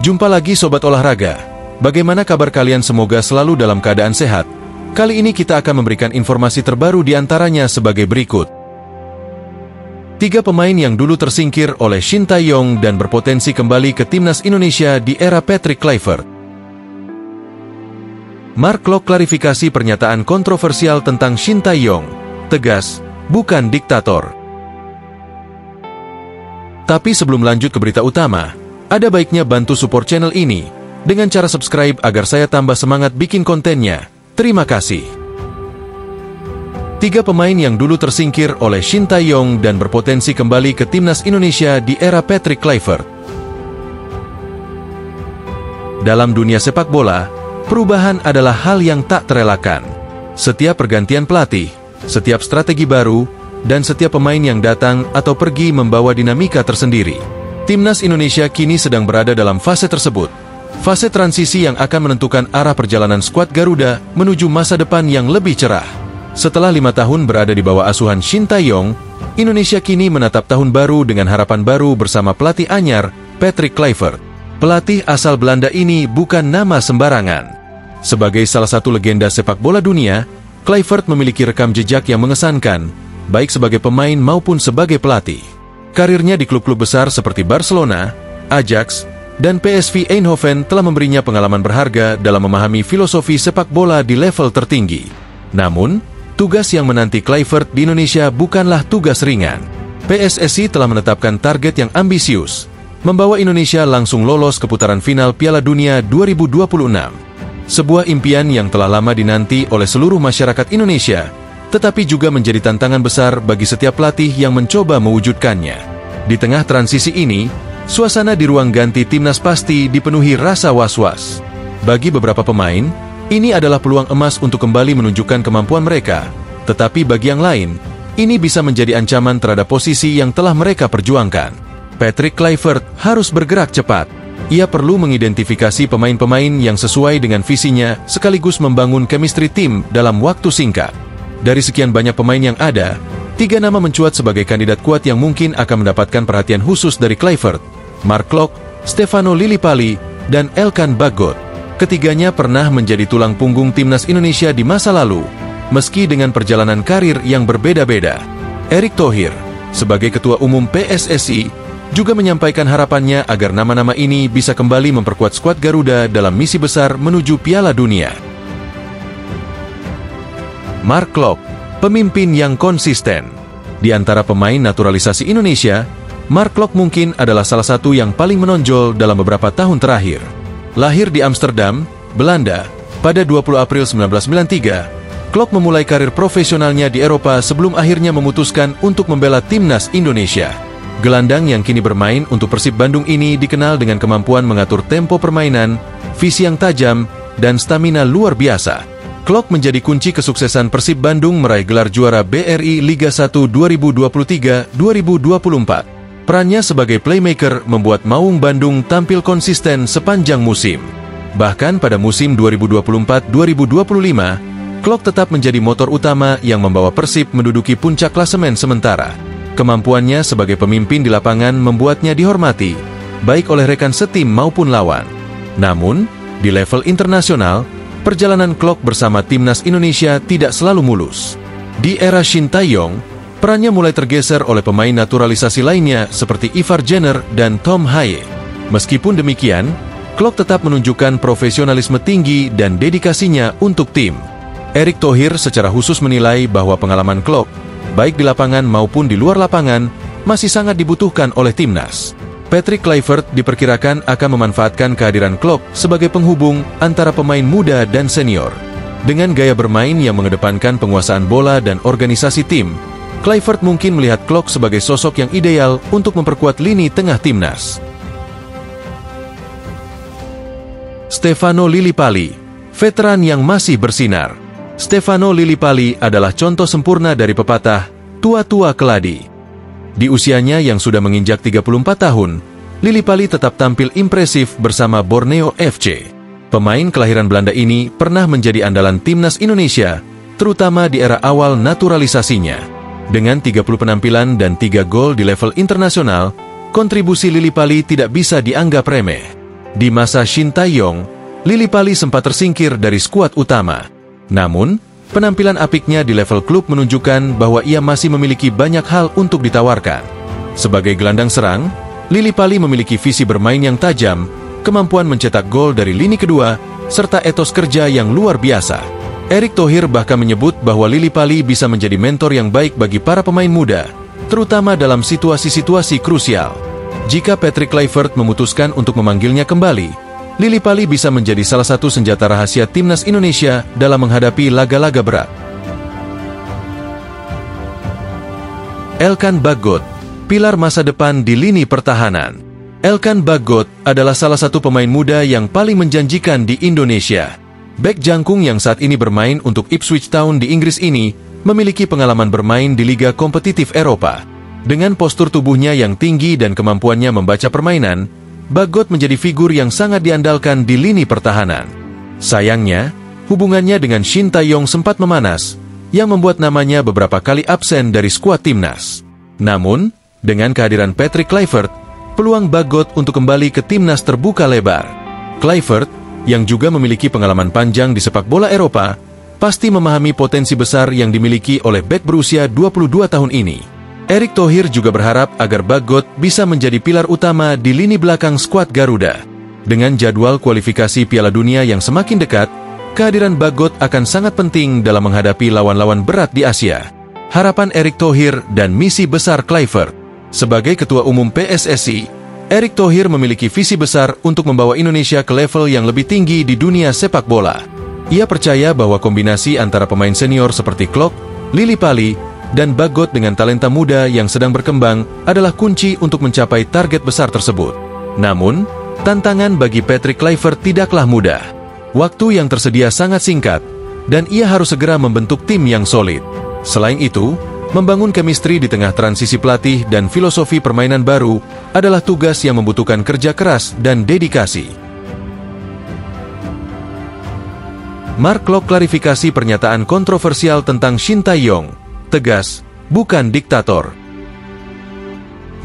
Jumpa lagi Sobat Olahraga. Bagaimana kabar kalian? Semoga selalu dalam keadaan sehat. Kali ini kita akan memberikan informasi terbaru di antaranya sebagai berikut. 3 pemain yang dulu tersingkir oleh Shin Tae-yong dan berpotensi kembali ke timnas Indonesia di era Patrick Kluivert. Mark Klok klarifikasi pernyataan kontroversial tentang Shin Tae-yong. Tegas, bukan diktator. Tapi sebelum lanjut ke berita utama, ada baiknya bantu support channel ini dengan cara subscribe agar saya tambah semangat bikin kontennya. Terima kasih. 3 pemain yang dulu tersingkir oleh Shin Tae-yong dan berpotensi kembali ke timnas Indonesia di era Patrick Kluivert. Dalam dunia sepak bola, perubahan adalah hal yang tak terelakkan. Setiap pergantian pelatih, setiap strategi baru, dan setiap pemain yang datang atau pergi membawa dinamika tersendiri. Timnas Indonesia kini sedang berada dalam fase tersebut. Fase transisi yang akan menentukan arah perjalanan skuad Garuda menuju masa depan yang lebih cerah. Setelah 5 tahun berada di bawah asuhan Shin Tae-yong, Indonesia kini menatap tahun baru dengan harapan baru bersama pelatih anyar, Patrick Kluivert. Pelatih asal Belanda ini bukan nama sembarangan. Sebagai salah satu legenda sepak bola dunia, Kluivert memiliki rekam jejak yang mengesankan, baik sebagai pemain maupun sebagai pelatih. Karirnya di klub-klub besar seperti Barcelona, Ajax, dan PSV Eindhoven telah memberinya pengalaman berharga dalam memahami filosofi sepak bola di level tertinggi. Namun, tugas yang menanti Kluivert di Indonesia bukanlah tugas ringan. PSSI telah menetapkan target yang ambisius, membawa Indonesia langsung lolos ke putaran final Piala Dunia 2026. Sebuah impian yang telah lama dinanti oleh seluruh masyarakat Indonesia, tetapi juga menjadi tantangan besar bagi setiap pelatih yang mencoba mewujudkannya. Di tengah transisi ini, suasana di ruang ganti timnas pasti dipenuhi rasa was-was. Bagi beberapa pemain, ini adalah peluang emas untuk kembali menunjukkan kemampuan mereka. Tetapi bagi yang lain, ini bisa menjadi ancaman terhadap posisi yang telah mereka perjuangkan. Patrick Kluivert harus bergerak cepat. Ia perlu mengidentifikasi pemain-pemain yang sesuai dengan visinya sekaligus membangun chemistry tim dalam waktu singkat. Dari sekian banyak pemain yang ada, 3 nama mencuat sebagai kandidat kuat yang mungkin akan mendapatkan perhatian khusus dari Kluivert: Mark Klok, Stefano Lillipali, dan Elkan Bagot. Ketiganya pernah menjadi tulang punggung timnas Indonesia di masa lalu, meski dengan perjalanan karir yang berbeda-beda. Erick Thohir, sebagai Ketua Umum PSSI, juga menyampaikan harapannya agar nama-nama ini bisa kembali memperkuat skuad Garuda dalam misi besar menuju Piala Dunia. Mark Klok, pemimpin yang konsisten. Di antara pemain naturalisasi Indonesia, Mark Klok mungkin adalah salah satu yang paling menonjol dalam beberapa tahun terakhir. Lahir di Amsterdam, Belanda, pada 20 April 1993, Klok memulai karir profesionalnya di Eropa sebelum akhirnya memutuskan untuk membela timnas Indonesia. Gelandang yang kini bermain untuk Persib Bandung ini dikenal dengan kemampuan mengatur tempo permainan, visi yang tajam, dan stamina luar biasa. Klok menjadi kunci kesuksesan Persib Bandung meraih gelar juara BRI Liga 1 2023-2024. Perannya sebagai playmaker membuat Maung Bandung tampil konsisten sepanjang musim. Bahkan pada musim 2024-2025, Klok tetap menjadi motor utama yang membawa Persib menduduki puncak klasemen sementara. Kemampuannya sebagai pemimpin di lapangan membuatnya dihormati, baik oleh rekan setim maupun lawan. Namun, di level internasional, perjalanan Klok bersama timnas Indonesia tidak selalu mulus. Di era Shin Tae-yong, perannya mulai tergeser oleh pemain naturalisasi lainnya seperti Ivar Jenner dan Tom Haye. Meskipun demikian, Klok tetap menunjukkan profesionalisme tinggi dan dedikasinya untuk tim. Erick Thohir secara khusus menilai bahwa pengalaman Klok, baik di lapangan maupun di luar lapangan, masih sangat dibutuhkan oleh timnas. Patrick Kluivert diperkirakan akan memanfaatkan kehadiran Klok sebagai penghubung antara pemain muda dan senior. Dengan gaya bermain yang mengedepankan penguasaan bola dan organisasi tim, Kluivert mungkin melihat Klok sebagai sosok yang ideal untuk memperkuat lini tengah timnas. Stefano Lillipali, veteran yang masih bersinar. Stefano Lillipali adalah contoh sempurna dari pepatah, tua-tua keladi. Di usianya yang sudah menginjak 34 tahun, Lillipali tetap tampil impresif bersama Borneo FC. Pemain kelahiran Belanda ini pernah menjadi andalan timnas Indonesia, terutama di era awal naturalisasinya. Dengan 30 penampilan dan 3 gol di level internasional, kontribusi Lillipali tidak bisa dianggap remeh. Di masa Shin Tae-yong, Lily Pali sempat tersingkir dari skuad utama. Namun, penampilan apiknya di level klub menunjukkan bahwa ia masih memiliki banyak hal untuk ditawarkan. Sebagai gelandang serang, Lily Pali memiliki visi bermain yang tajam, kemampuan mencetak gol dari lini kedua, serta etos kerja yang luar biasa. Erick Thohir bahkan menyebut bahwa Lily Pali bisa menjadi mentor yang baik bagi para pemain muda, terutama dalam situasi-situasi krusial. Jika Patrick Kluivert memutuskan untuk memanggilnya kembali, Lily Pali bisa menjadi salah satu senjata rahasia timnas Indonesia dalam menghadapi laga-laga berat. Elkan Bagot, pilar masa depan di lini pertahanan. Elkan Bagot adalah salah satu pemain muda yang paling menjanjikan di Indonesia. Bek jangkung yang saat ini bermain untuk Ipswich Town di Inggris ini memiliki pengalaman bermain di liga kompetitif Eropa. Dengan postur tubuhnya yang tinggi dan kemampuannya membaca permainan, Bagot menjadi figur yang sangat diandalkan di lini pertahanan. Sayangnya, hubungannya dengan Shin Tae-yong sempat memanas, yang membuat namanya beberapa kali absen dari skuad timnas. Namun, dengan kehadiran Patrick Kluivert, peluang Bagot untuk kembali ke timnas terbuka lebar. Kluivert, yang juga memiliki pengalaman panjang di sepak bola Eropa, pasti memahami potensi besar yang dimiliki oleh bek berusia 22 tahun ini. Erick Thohir juga berharap agar Bagot bisa menjadi pilar utama di lini belakang skuad Garuda. Dengan jadwal kualifikasi Piala Dunia yang semakin dekat, kehadiran Bagot akan sangat penting dalam menghadapi lawan-lawan berat di Asia. Harapan Erick Thohir dan misi besar Kluivert. Sebagai Ketua Umum PSSI, Erick Thohir memiliki visi besar untuk membawa Indonesia ke level yang lebih tinggi di dunia sepak bola. Ia percaya bahwa kombinasi antara pemain senior seperti Klok, Lily Pali, dan Bagot dengan talenta muda yang sedang berkembang adalah kunci untuk mencapai target besar tersebut. Namun, tantangan bagi Patrick Kluivert tidaklah mudah. Waktu yang tersedia sangat singkat, dan ia harus segera membentuk tim yang solid. Selain itu, membangun chemistry di tengah transisi pelatih dan filosofi permainan baru adalah tugas yang membutuhkan kerja keras dan dedikasi. Mark Klok klarifikasi pernyataan kontroversial tentang Shin Tae-yong. Tegas, bukan diktator.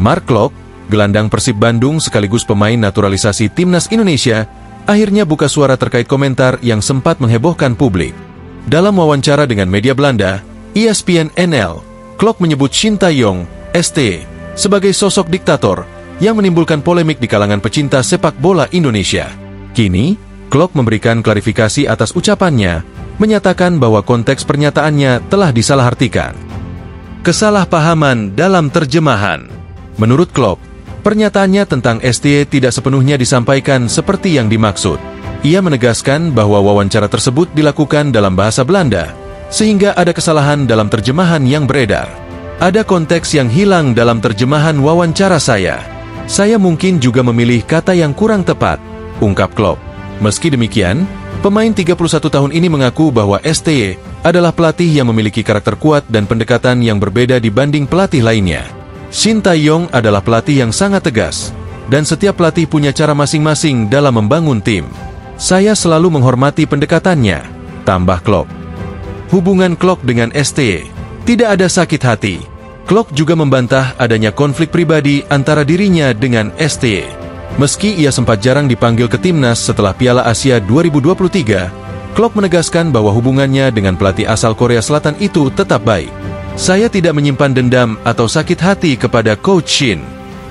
Mark Klok, gelandang Persib Bandung sekaligus pemain naturalisasi timnas Indonesia, akhirnya buka suara terkait komentar yang sempat menghebohkan publik. Dalam wawancara dengan media Belanda, ESPN NL, Klok menyebut Shin Tae-yong, ST, sebagai sosok diktator yang menimbulkan polemik di kalangan pecinta sepak bola Indonesia. Kini, Klok memberikan klarifikasi atas ucapannya, menyatakan bahwa konteks pernyataannya telah disalahartikan. Kesalahpahaman dalam terjemahan. Menurut Klok, pernyataannya tentang ST tidak sepenuhnya disampaikan seperti yang dimaksud. Ia menegaskan bahwa wawancara tersebut dilakukan dalam bahasa Belanda, sehingga ada kesalahan dalam terjemahan yang beredar. Ada konteks yang hilang dalam terjemahan wawancara saya. Saya mungkin juga memilih kata yang kurang tepat, ungkap Klok. Meski demikian, pemain 31 tahun ini mengaku bahwa STY adalah pelatih yang memiliki karakter kuat dan pendekatan yang berbeda dibanding pelatih lainnya. Shin Tae-yong adalah pelatih yang sangat tegas, dan setiap pelatih punya cara masing-masing dalam membangun tim. Saya selalu menghormati pendekatannya, tambah Klok. Hubungan Klok dengan STY tidak ada sakit hati. Klok juga membantah adanya konflik pribadi antara dirinya dengan STY. Meski ia sempat jarang dipanggil ke timnas setelah Piala Asia 2023, Klok menegaskan bahwa hubungannya dengan pelatih asal Korea Selatan itu tetap baik. Saya tidak menyimpan dendam atau sakit hati kepada Coach Shin.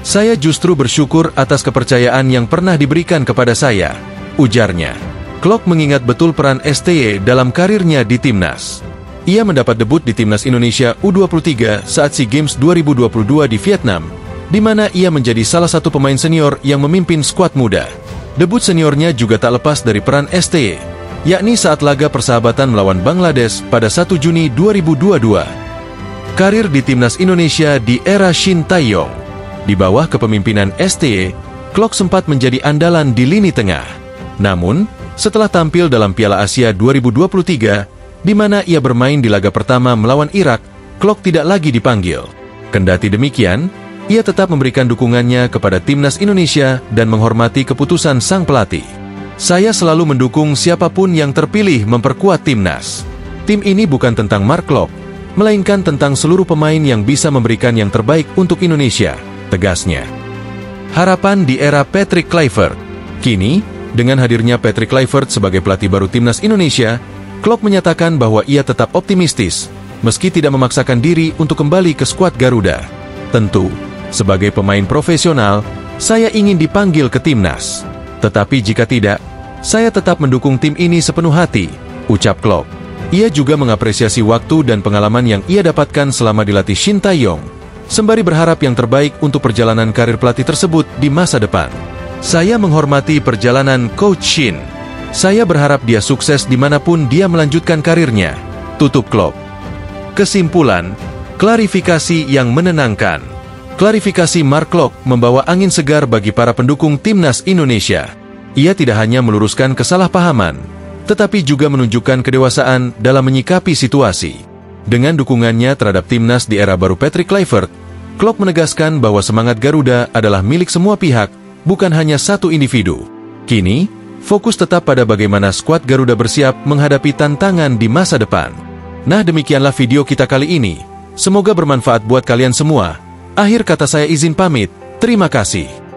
Saya justru bersyukur atas kepercayaan yang pernah diberikan kepada saya, ujarnya. Klok mengingat betul peran STY dalam karirnya di timnas. Ia mendapat debut di timnas Indonesia U23 saat SEA Games 2022 di Vietnam, di mana ia menjadi salah satu pemain senior yang memimpin skuad muda. Debut seniornya juga tak lepas dari peran STY, yakni saat laga persahabatan melawan Bangladesh pada 1 Juni 2022. Karir di timnas Indonesia di era Shin Tae-yong. Di bawah kepemimpinan STY, Klok sempat menjadi andalan di lini tengah. Namun, setelah tampil dalam Piala Asia 2023, di mana ia bermain di laga pertama melawan Irak, Klok tidak lagi dipanggil. Kendati demikian, ia tetap memberikan dukungannya kepada timnas Indonesia dan menghormati keputusan sang pelatih. Saya selalu mendukung siapapun yang terpilih memperkuat timnas. Tim ini bukan tentang Mark Klok, melainkan tentang seluruh pemain yang bisa memberikan yang terbaik untuk Indonesia, tegasnya. Harapan di era Patrick Kluivert. Kini, dengan hadirnya Patrick Kluivert sebagai pelatih baru timnas Indonesia, Klopp menyatakan bahwa ia tetap optimistis, meski tidak memaksakan diri untuk kembali ke skuad Garuda. Tentu, sebagai pemain profesional, saya ingin dipanggil ke timnas. Tetapi jika tidak, saya tetap mendukung tim ini sepenuh hati, ucap Klopp. Ia juga mengapresiasi waktu dan pengalaman yang ia dapatkan selama dilatih Shin Tae-yong, sembari berharap yang terbaik untuk perjalanan karir pelatih tersebut di masa depan. Saya menghormati perjalanan Coach Shin. Saya berharap dia sukses dimanapun dia melanjutkan karirnya, tutup Klopp. Kesimpulan, klarifikasi yang menenangkan. Klarifikasi Mark Klok membawa angin segar bagi para pendukung timnas Indonesia. Ia tidak hanya meluruskan kesalahpahaman, tetapi juga menunjukkan kedewasaan dalam menyikapi situasi. Dengan dukungannya terhadap timnas di era baru Patrick Kluivert, Klok menegaskan bahwa semangat Garuda adalah milik semua pihak, bukan hanya satu individu. Kini, fokus tetap pada bagaimana skuad Garuda bersiap menghadapi tantangan di masa depan. Nah, demikianlah video kita kali ini. Semoga bermanfaat buat kalian semua. Akhir kata saya izin pamit. Terima kasih.